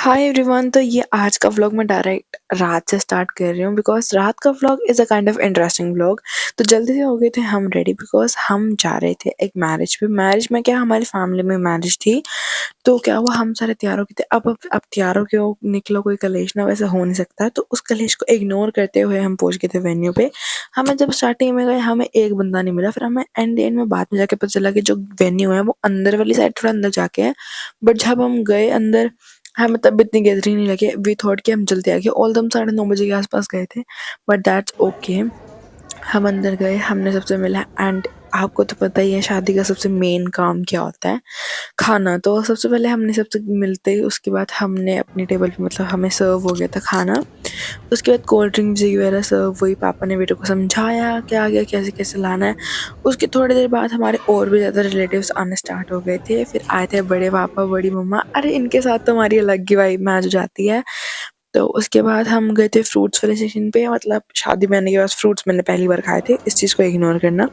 Hi everyone. तो ये आज का व्लॉग मैं डायरेक्ट रात से स्टार्ट कर रही हूँ बिकॉज रात का vlog is a kind of interesting vlog. तो जल्दी से हो गए थे हम रेडी बिकॉज हम जा रहे थे एक मैरिज पे। मैरिज में क्या, हमारी फैमिली में मैरिज थी। तो क्या हुआ, हम सारे तैयार हो गए थे। अब तैयार हो के निकलो, कोई कलेश ना, वैसा हो नहीं सकता है। तो उस कलेश को इग्नोर करते हुए हम पहुंच गए थे वेन्यू पे। हमें जब स्टार्टिंग में गए हमें एक बंदा नहीं मिला, फिर हमें एंड में बाद में जाके पता चला कि जो वेन्यू है वो अंदर वाली साइड थोड़ा अंदर जाके है। बट जब हम गए अंदर, हमें तब इतनी गैदरिंग नहीं लगी। वी थॉट कि हम जल्दी आ गए, ऑल हम 9:30 बजे के आसपास गए थे। But that's okay. हम अंदर गए, हमने सबसे मिला। एंड आपको तो पता ही है शादी का सबसे मेन काम क्या होता है, खाना। तो सबसे पहले हमने सबसे मिलते ही उसके बाद हमने अपनी टेबल पे, मतलब हमें सर्व हो गया था खाना। उसके बाद कोल्ड ड्रिंक्स वगैरह सर्व हुई। पापा ने बेटे को समझाया क्या आगे कैसे कैसे लाना है। उसके थोड़ी देर बाद हमारे और भी ज़्यादा रिलेटिव्स आने स्टार्ट हो गए थे। फिर आए थे बड़े पापा, बड़ी मम्मा। अरे इनके साथ तो हमारी अलग ही वाइब मैच हो जाती है। तो उसके बाद हम गए थे फ्रूट्स वाले सेक्शन पे। मतलब शादी में आने के बाद फ्रूट्स मैंने पहली बार खाए थे, इस चीज़ को इग्नोर करना।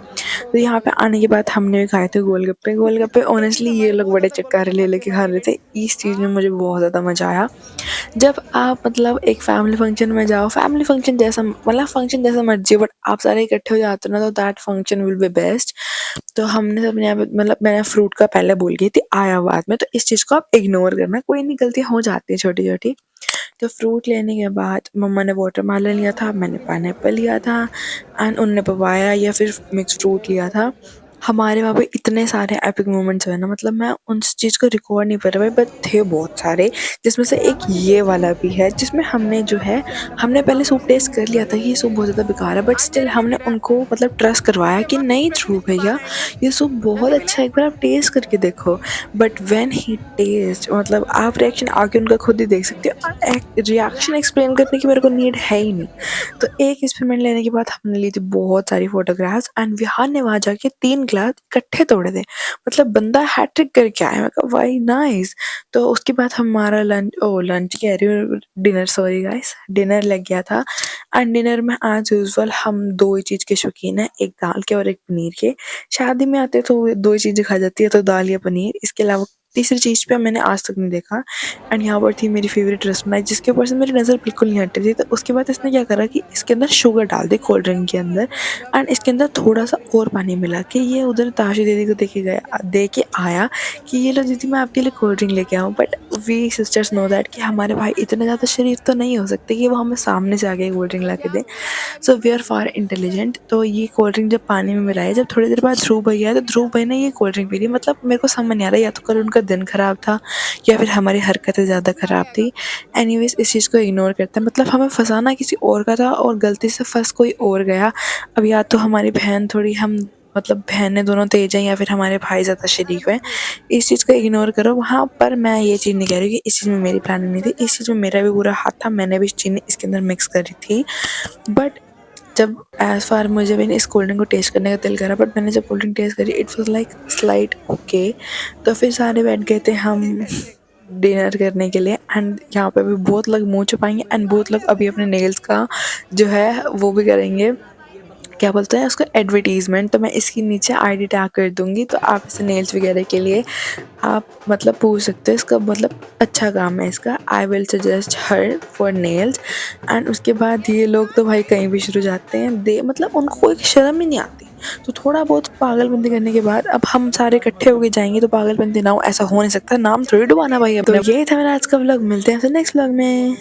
तो यहाँ पे आने के बाद हमने भी खाए थे गोलगप्पे। गोलगप्पे ऑनेस्टली ये लोग बड़े चटकारे ले लेके खा रहे थे। इस चीज़ में मुझे बहुत ज़्यादा मज़ा आया। जब आप मतलब एक फैमिली फंक्शन में जाओ, फैमिली फंक्शन जैसा मतलब फंक्शन जैसा मर्जी, बट आप सारे इकट्ठे हो जाते हो ना, तो that function will be best. तो हमने सब यहाँ पे, मतलब मैंने फ्रूट का पहले बोल गई थी, आया बाद में। तो इस चीज़ को आप इग्नोर करना, कोई नहीं, गलतियाँ हो जाती है छोटी छोटी। तो फ्रूट लेने के बाद मम्मा ने वाटरमेलन लिया था, मैंने पाइनएप्पल लिया था। एंड उनने पपाया या फिर मिक्स फ्रूट लिया था। हमारे वहाँ पे इतने सारे एपिक मोमेंट्स हुए ना, मतलब मैं उन चीज़ को रिकॉर्ड नहीं कर रहा भाई, बट थे बहुत सारे। जिसमें से एक ये वाला भी है जिसमें हमने जो है, हमने पहले सूप टेस्ट कर लिया था कि ये सूप बहुत ज़्यादा बेकार है, बट स्टिल हमने उनको मतलब ट्रस्ट करवाया कि नहीं ध्रुव भैया, ये सूप बहुत अच्छा है, एक बार आप टेस्ट करके देखो। बट व्हेन ही टेस्ट, मतलब आप रिएक्शन आके उनका खुद ही देख सकते हो। रिएक्शन एक्सप्लेन करने की मेरे को नीड है ही नहीं। तो एक एक्सपेरिमेंट लेने के बाद हमने ली थी बहुत सारी फोटोग्राफ्स। एंड विहान ने वहाँ जाके 3 ग्लास इकट्ठे तोड़े थे। मतलब बंदा हैट्रिक करके आया। मैं कहा वाई नाइस। तो उसके बाद हमारा लंच कह रही हूँ, डिनर, सॉरी गाइस, डिनर लग गया था। एंड डिनर में आज यूजुअल हम दो ही चीज़ के शौकीन हैं, एक दाल के और एक पनीर के। शादी में आते तो दो ही चीज़ें खा जाती है, तो दाल या पनीर। इसके अलावा तीसरी चीज़ पे मैंने आज तक नहीं देखा। एंड यहाँ पर थी मेरी फेवरेट रसमलाई, जिसके ऊपर से मेरी नज़र बिल्कुल नहीं हट रही थी। तो उसके बाद इसने क्या करा कि इसके अंदर शुगर डाल दी, कोल्ड ड्रिंक के अंदर। एंड इसके अंदर थोड़ा सा और पानी मिला के ये उधर ताशी दीदी को दे के आया कि ये लो दीदी, मैं आपके लिए कोल्ड ड्रिंक लेके आऊँ। But we sisters know that कि हमारे भाई इतने ज़्यादा शरीफ तो नहीं हो सकते कि वो हमें सामने से आके कोल्ड ड्रिंक ला के दें। So we are far intelligent. तो ये कोल्ड ड्रिंक जब पानी में मिलाई, जब थोड़ी देर बाद ध्रुव भैया आए, तो ध्रुव भाई ने ये कोल्ड ड्रिंक पी ली। मतलब मेरे को समझ नहीं आ रहा, या तो कल उनका दिन खराब था या फिर हमारी हरकतें ज़्यादा ख़राब थी। एनीवेज़ इस चीज़ को इग्नोर करते हैं। मतलब हमें फंसाना किसी और का था और गलती से फंस कोई और गया। अब या तो हमारी बहन थोड़ी, हम मतलब बहनें दोनों तेज हैं, या फिर हमारे भाई ज़्यादा शरीफ हैं। इस चीज़ को इग्नोर करो। वहाँ पर मैं ये चीज़ नहीं कह रही कि इस चीज़ में मेरी प्लानिंग नहीं थी, इस चीज़ में मेरा भी पूरा हाथ था, मैंने भी चीनी इसके अंदर मिक्स करी थी। बट जब एज़ फार मुझे भी इस कोल्ड ड्रिंक को टेस्ट करने का दिल करा, बट मैंने जब कोल्ड ड्रिंक टेस्ट करी, it was like slight okay. तो फिर सारे बैठ गए थे हम डिनर करने के लिए। एंड यहाँ पे भी बहुत लोग मुँह छुपाएंगे एंड बहुत लोग अभी अपने नेल्स का जो है वो भी करेंगे, क्या बोलते हैं उसको, एडवर्टीजमेंट। तो मैं इसके नीचे आईडी टैग कर दूंगी, तो आप इसे नेल्स वगैरह के लिए आप मतलब पूछ सकते हो। इसका मतलब अच्छा काम है इसका। I will suggest her for nails. And उसके बाद ये लोग तो भाई कहीं भी शुरू जाते हैं, दे मतलब उनको कोई शर्म ही नहीं आती। तो थोड़ा बहुत पागलपंती करने के बाद अब हम सारे इकट्ठे होके जाएंगे, तो पागलपंती ना हो ऐसा हो नहीं सकता, नाम थोड़ी डुबाना भाई अपने। तो यही था मेरा आज का व्लॉग, मिलते हैं फिर नेक्स्ट व्लॉग में।